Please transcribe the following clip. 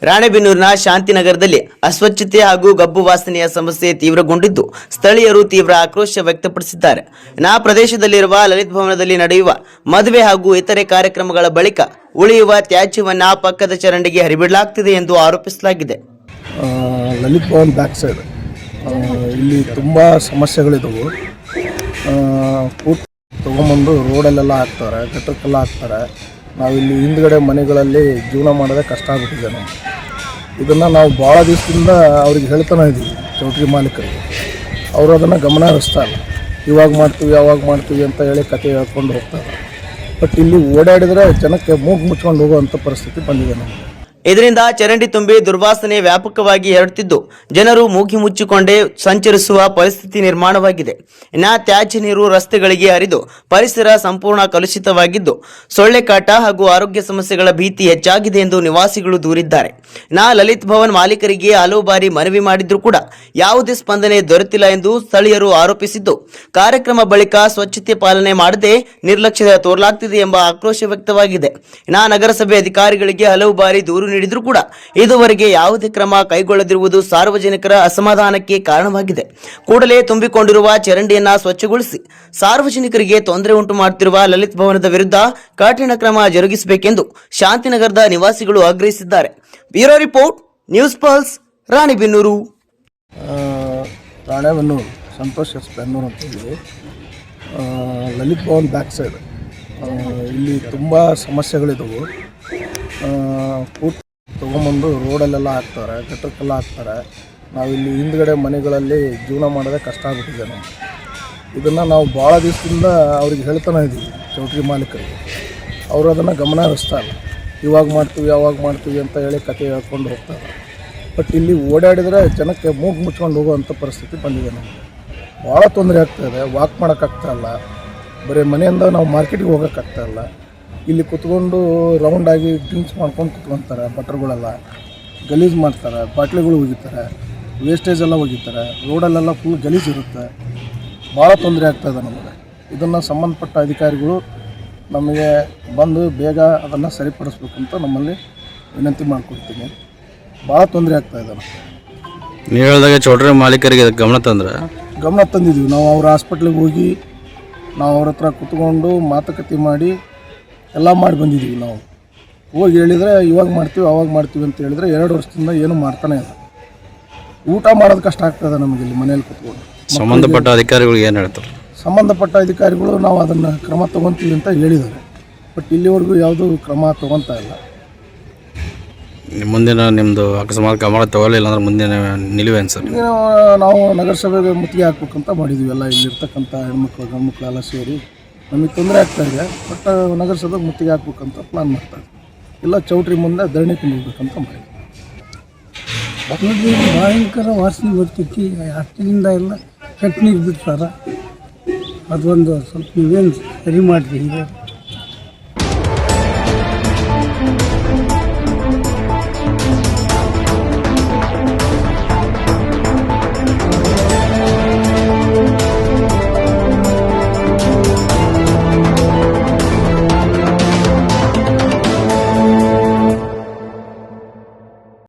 ರಾಣೆಬೆನ್ನೂರಿನ ಶಾಂತಿನಗರದಲ್ಲಿ ಅಸ್ವಚ್ಛತೆ ಹಾಗೂ ಗಬ್ಬು ವಾಸನೆಯ ಸಮಸ್ಯೆ ತೀವ್ರಗೊಂಡಿದ್ದು ಸ್ಥಳೀಯರು ತೀವ್ರ ಆಕ್ರೋಶ ವ್ಯಕ್ತಪಡಿಸಿದ್ದಾರೆ. ಪ್ರದೇಶದಲ್ಲಿರುವ ಲಲಿತ್ ಭವನದಲ್ಲಿ ನಡೆಯುವ ಮದುವೆ ಹಾಗೂ ಇತರೆ ಕಾರ್ಯಕ್ರಮಗಳ ಬಳಿಕ ಉಳಿಯುವ ತ್ಯಾಜ್ಯವನ್ನ ಪಕ್ಕದ ಚರಂಡಿಗೆ ಹರಿಬಿಡಲಾಗುತ್ತಿದೆ ಎಂದು ಆರೋಪಿಸಲಾಗಿದೆ. ಲಲಿತ್ ಭವನ್ ಬ್ಯಾಕ್ ಸೈಡ್ ಇಲ್ಲಿ ತುಂಬ ಸಮಸ್ಯೆಗಳಿದ್ದವು. ತೊಗೊಂಬಂದು ರೋಡಲ್ಲೆಲ್ಲ ಹಾಕ್ತಾರೆ, ಗಟ್ಟಕ್ಕೆಲ್ಲ ಹಾಕ್ತಾರೆ. ನಾವಿಲ್ಲಿ ಹಿಂದ್ಗಡೆ ಮನೆಗಳಲ್ಲಿ ಜೀವನ ಮಾಡೋದೇ ಕಷ್ಟ ಆಗ್ಬಿಟ್ಟಿದೆ. ಇದನ್ನು ನಾವು ಭಾಳ ದಿವಸದಿಂದ ಅವ್ರಿಗೆ ಹೇಳ್ತಾನೆ ಇದ್ದೀವಿ, ಚೌಟ್ರಿ ಮಾಲೀಕರಿಗೆ. ಅವರು ಅದನ್ನು ಗಮನ ಹರಿಸ್ತಾ ಇಲ್ಲ. ಇವಾಗ ಮಾಡ್ತೀವಿ ಅವಾಗ ಮಾಡ್ತೀವಿ ಅಂತ ಹೇಳಿ ಕತೆ ಹೇಳ್ಕೊಂಡು ಹೋಗ್ತಾರೆ. ಬಟ್ ಇಲ್ಲಿ ಓಡಾಡಿದರೆ ಜನಕ್ಕೆ ಮೂಗು ಮುಚ್ಕೊಂಡು ಹೋಗುವಂಥ ಪರಿಸ್ಥಿತಿ ಬಂದಿದೆ ನಮಗೆ. ಇದರಿಂದ ಚರಂಡಿ ತುಂಬಿ ದುರ್ವಾಸನೆ ವ್ಯಾಪಕವಾಗಿ ಹರಡುತ್ತಿದ್ದು ಜನರು ಮೂಗಿ ಮುಚ್ಚಿಕೊಂಡೇ ಸಂಚರಿಸುವ ಪರಿಸ್ಥಿತಿ ನಿರ್ಮಾಣವಾಗಿದೆ. ತ್ಯಾಜ್ಯ ನೀರು ರಸ್ತೆಗಳಿಗೆ ಹರಿದು ಪರಿಸರ ಸಂಪೂರ್ಣ ಕಲುಷಿತವಾಗಿದ್ದು ಸೊಳ್ಳೆ ಕಾಟ ಹಾಗೂ ಆರೋಗ್ಯ ಸಮಸ್ಯೆಗಳ ಭೀತಿ ಹೆಚ್ಚಾಗಿದೆ ಎಂದು ನಿವಾಸಿಗಳು ದೂರಿದ್ದಾರೆ. ಲಲಿತ್ ಭವನ್ ಮಾಲೀಕರಿಗೆ ಹಲವು ಬಾರಿ ಮನವಿ ಮಾಡಿದ್ರೂ ಕೂಡ ಯಾವುದೇ ಸ್ಪಂದನೆ ದೊರೆತಿಲ್ಲ ಎಂದು ಸ್ಥಳೀಯರು ಆರೋಪಿಸಿದ್ದು, ಕಾರ್ಯಕ್ರಮ ಬಳಿಕ ಸ್ವಚ್ಛತೆ ಪಾಲನೆ ಮಾಡದೆ ನಿರ್ಲಕ್ಷ್ಯ ತೋರಲಾಗುತ್ತಿದೆ ಎಂಬ ಆಕ್ರೋಶ ವ್ಯಕ್ತವಾಗಿದೆ. ನಗರಸಭೆ ಅಧಿಕಾರಿಗಳಿಗೆ ಹಲವು ಬಾರಿ ದೂರು ನೀಡಿದ್ರೂ ಕೂಡ ಇದುವರೆಗೆ ಯಾವುದೇ ಕ್ರಮ ಕೈಗೊಳ್ಳದಿರುವುದು ಸಾರ್ವಜನಿಕರ ಅಸಮಾಧಾನಕ್ಕೆ ಕಾರಣವಾಗಿದೆ. ಕೂಡಲೇ ತುಂಬಿಕೊಂಡಿರುವ ಚರಂಡಿಯನ್ನ ಸ್ವಚ್ಛಗೊಳಿಸಿ ಸಾರ್ವಜನಿಕರಿಗೆ ತೊಂದರೆ ಉಂಟು ಮಾಡುತ್ತಿರುವ ಲಲಿತ್ ಭವನದ ವಿರುದ್ಧ ಕಠಿಣ ಕ್ರಮ ಜರುಗಿಸಬೇಕೆಂದು ಶಾಂತಿನಗರದ ನಿವಾಸಿಗಳು ಆಗ್ರಹಿಸಿದ್ದಾರೆ. Bureau report, news pulse, Ranebennur. Santosh S Bennur ಅಂತೇಳಿ ಲಲಿತ್ ಭವನ್ ಬ್ಯಾಕ್ ಸೈಡ್ ಇಲ್ಲಿ ತುಂಬ ಸಮಸ್ಯೆಗಳಿದ್ದವು. ತೊಗೊಂಬಂದು ರೋಡಲ್ಲೆಲ್ಲ ಹಾಕ್ತಾರೆ, ಗಟ್ಟಕ್ಕೆಲ್ಲ ಹಾಕ್ತಾರೆ. ನಾವಿಲ್ಲಿ ಹಿಂದ್ಗಡೆ ಮನೆಗಳಲ್ಲಿ ಜೀವನ ಮಾಡೋದೇ ಕಷ್ಟ ಆಗ್ಬಿಟ್ಟಿದೆ. ಇದನ್ನು ನಾವು ಭಾಳ ದಿವಸದಿಂದ ಅವ್ರಿಗೆ ಹೇಳ್ತಾನೆ ಇದ್ದೀವಿ, ಚೌಟ್ರಿ ಮಾಲೀಕರಿಗೆ. ಅವರು ಅದನ್ನು ಗಮನ ಹರಿಸ್ತಾ ಇಲ್ಲ. ಇವಾಗ ಮಾಡ್ತೀವಿ ಅವಾಗ ಮಾಡ್ತೀವಿ ಅಂತ ಹೇಳಿ ಕತೆ ಹೇಳ್ಕೊಂಡು ಹೋಗ್ತಾರೆ. ಬಟ್ ಇಲ್ಲಿ ಓಡಾಡಿದರೆ ಜನಕ್ಕೆ ಮೂಗು ಮುಚ್ಕೊಂಡು ಹೋಗುವಂಥ ಪರಿಸ್ಥಿತಿ ಬಂದಿದೆ. ನಮಗೆ ಭಾಳ ತೊಂದರೆ ಆಗ್ತಾಯಿದೆ. ವಾಕ್ ಮಾಡೋಕ್ಕಾಗ್ತಾಯಿಲ್ಲ. ಬರೀ ಮನೆಯಿಂದ ನಾವು ಮಾರ್ಕೆಟಿಗೆ ಹೋಗೋಕ್ಕಾಗ್ತಾಯಿಲ್ಲ. ಇಲ್ಲಿ ಕುತ್ಕೊಂಡು ರೌಂಡಾಗಿ ಡ್ರಿಂಕ್ಸ್ ಮಾಡ್ಕೊಂಡು ಕುತ್ಕೊತಾರೆ. ಬಟ್ರುಗಳೆಲ್ಲ ಗಲೀಜು ಮಾಡ್ತಾರೆ, ಬಾಟ್ಲಿಗಳು ಒಗಿತಾರೆ, ವೇಸ್ಟೇಜ್ ಎಲ್ಲ ಒಗಿತಾರೆ. ರೋಡಲ್ಲೆಲ್ಲ ಫುಲ್ ಗಲೀಜು ಇರುತ್ತೆ. ಭಾಳ ತೊಂದರೆ ಆಗ್ತಾಯಿದೆ ನಮಗೆ. ಇದನ್ನು ಸಂಬಂಧಪಟ್ಟ ಅಧಿಕಾರಿಗಳು ನಮಗೆ ಬಂದು ಬೇಗ ಅದನ್ನು ಸರಿಪಡಿಸ್ಬೇಕಂತ ನಮ್ಮಲ್ಲಿ ವಿನಂತಿ ಮಾಡ್ಕೊಡ್ತೀನಿ. ಭಾಳ ತೊಂದರೆ ಆಗ್ತಾಯಿದೆ. ನೀವು ಹೇಳಿದಾಗ ಚೌಟ್ರಿ ಮಾಲೀಕರಿಗೆ ಗಮನ ತಂದಿದ್ದೀವಿ. ನಾವು ಅವ್ರ ಹಾಸ್ಪಿಟ್ಲಿಗೆ ಹೋಗಿ ನಾವು ಅವ್ರ ಹತ್ರ ಕುತ್ಕೊಂಡು ಮಾತುಕತೆ ಮಾಡಿ ಎಲ್ಲ ಮಾಡಿ ಬಂದಿದ್ದೀವಿ. ನಾವು ಹೋಗಿ ಹೇಳಿದರೆ ಇವಾಗ ಮಾಡ್ತೀವಿ ಅವಾಗ ಮಾಡ್ತೀವಿ ಅಂತ ಹೇಳಿದರೆ 2 ವರ್ಷದಿಂದ ಏನೂ ಮಾಡ್ತಾನೆ ಇಲ್ಲ. ಊಟ ಮಾಡೋದು ಕಷ್ಟ ಆಗ್ತದೆ ನಮಗೆ ಇಲ್ಲಿ ಮನೇಲಿ ಕುತ್ಕೊಂಡು. ಸಂಬಂಧಪಟ್ಟ ಅಧಿಕಾರಿಗಳು ಏನು ಹೇಳ್ತಾರೆ? ಸಂಬಂಧಪಟ್ಟ ಅಧಿಕಾರಿಗಳು ನಾವು ಅದನ್ನು ಕ್ರಮ ತೊಗೊತೀವಿ ಅಂತ ಹೇಳಿದ್ದಾರೆ. ಬಟ್ ಇಲ್ಲಿವರೆಗೂ ಯಾವುದೂ ಕ್ರಮ ತೊಗೊತಾ ಇಲ್ಲ. ಮುಂದಿನ ನಿಮ್ಮದು ಅಕಸ್ಮಾತ್ ಕ್ರಮ ತಗೊಳ್ಳಿಲ್ಲ ಅಂದ್ರೆ ಮುಂದಿನ ನಿಲುವೇನು ಸರ್? ನಾವು ನಗರಸಭೆಗೆ ಮುತ್ತಿಗೆ ಹಾಕ್ಬೇಕಂತ ಮಾಡಿದ್ದೀವಿ. ಎಲ್ಲ ಇಲ್ಲಿರ್ತಕ್ಕಂಥ ಹೆಣ್ಮಕ್ಳು ಗಂಡ್ಮಕ್ಳು ಎಲ್ಲ ಸೇರಿ ನಮಗೆ ತೊಂದರೆ ಆಗ್ತಾಯಿದೆ. ಬಟ್ ನಗರಸಭೆಗೆ ಮುತ್ತಿಗೆ ಹಾಕ್ಬೇಕಂತ ಪ್ಲಾನ್ ಮಾಡ್ತಾರೆ. ಇಲ್ಲ ಚೌಟ್ರಿ ಮುಂದೆ ಧರಣಿ ಕುಂದಿರ್ಬೇಕಂತ ಮಾಡಿದ್ವಿ. ಭಯಂಕರ ವಾಸನೆ ಬರ್ತೈತಿ. ಅಷ್ಟರಿಂದ ಎಲ್ಲ ಕೆಟ್ಟ ನೀರು ಬಿಡ್ತಾರೆ. ಅದೊಂದು ಸ್ವಲ್ಪ ನೀವೇನು ಸರಿ ಮಾಡಿರಿ.